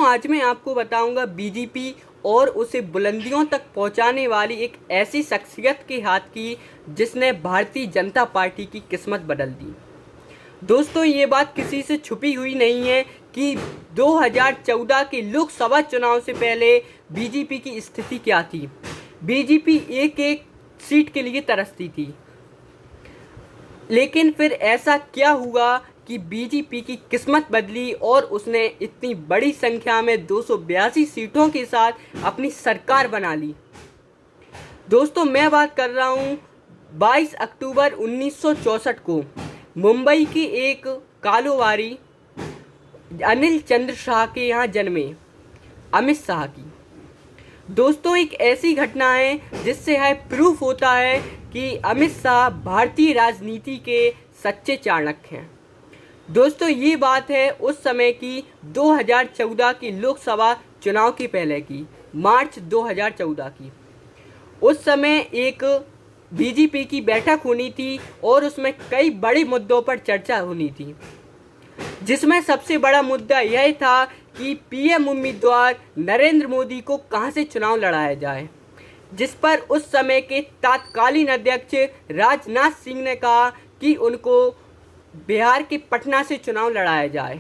आज मैं आपको बताऊंगा बीजेपी और उसे बुलंदियों तक पहुंचाने वाली एक ऐसी शख्सियत के हाथ की जिसने भारतीय जनता पार्टी की किस्मत बदल दी। दोस्तों, ये बात किसी से छुपी हुई नहीं है कि 2014 के लोकसभा चुनाव से पहले बीजेपी की स्थिति क्या थी। बीजेपी एक एक सीट के लिए तरसती थी, लेकिन फिर ऐसा क्या हुआ कि बीजेपी की किस्मत बदली और उसने इतनी बड़ी संख्या में 282 सीटों के साथ अपनी सरकार बना ली। दोस्तों, मैं बात कर रहा हूँ 22 अक्टूबर 1964 को मुंबई की एक कारोबारी अनिल चंद्र शाह के यहाँ जन्मे अमित शाह की। दोस्तों, एक ऐसी घटना है जिससे यह प्रूफ होता है कि अमित शाह भारतीय राजनीति के सच्चे चाणक्य हैं। दोस्तों, ये बात है उस समय की 2014 की लोकसभा चुनाव के पहले की, मार्च 2014 की। उस समय एक बीजेपी की बैठक होनी थी और उसमें कई बड़े मुद्दों पर चर्चा होनी थी, जिसमें सबसे बड़ा मुद्दा यह था कि पीएम उम्मीदवार नरेंद्र मोदी को कहां से चुनाव लड़ाया जाए, जिस पर उस समय के तत्कालीन अध्यक्ष राजनाथ सिंह ने कहा कि उनको बिहार के पटना से चुनाव लड़ाया जाए।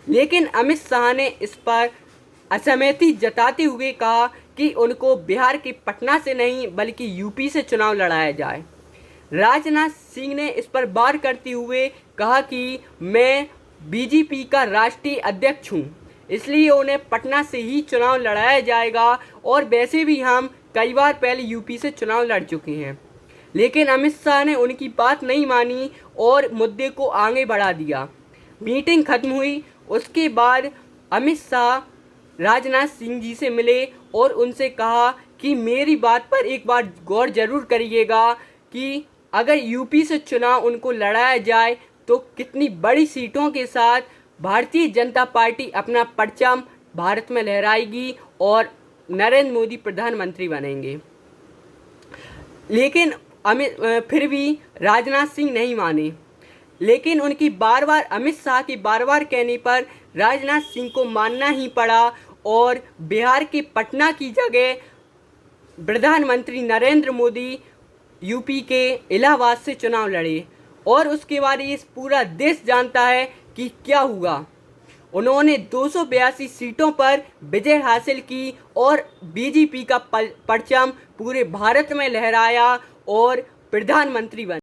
लेकिन अमित शाह ने इस पर असहमति जताते हुए कहा कि उनको बिहार के पटना से नहीं बल्कि यूपी से चुनाव लड़ाया जाए। राजनाथ सिंह ने इस पर वार करते हुए कहा कि मैं बीजेपी का राष्ट्रीय अध्यक्ष हूं, इसलिए उन्हें पटना से ही चुनाव लड़ाया जाएगा, और वैसे भी हम कई बार पहले यूपी से चुनाव लड़ चुके हैं। लेकिन अमित शाह ने उनकी बात नहीं मानी और मुद्दे को आगे बढ़ा दिया। मीटिंग खत्म हुई, उसके बाद अमित शाह राजनाथ सिंह जी से मिले और उनसे कहा कि मेरी बात पर एक बार गौर जरूर करिएगा कि अगर यूपी से चुनाव उनको लड़ाया जाए तो कितनी बड़ी सीटों के साथ भारतीय जनता पार्टी अपना परचम भारत में लहराएगी और नरेंद्र मोदी प्रधानमंत्री बनेंगे। लेकिन फिर भी राजनाथ सिंह नहीं माने। लेकिन उनकी बार बार अमित शाह की बार बार कहने पर राजनाथ सिंह को मानना ही पड़ा और बिहार के पटना की जगह प्रधानमंत्री नरेंद्र मोदी यूपी के इलाहाबाद से चुनाव लड़े। और उसके बाद ये पूरा देश जानता है कि क्या हुआ। उन्होंने 282 सीटों पर विजय हासिल की और बीजेपी का परचम पूरे भारत में लहराया और प्रधानमंत्री बने।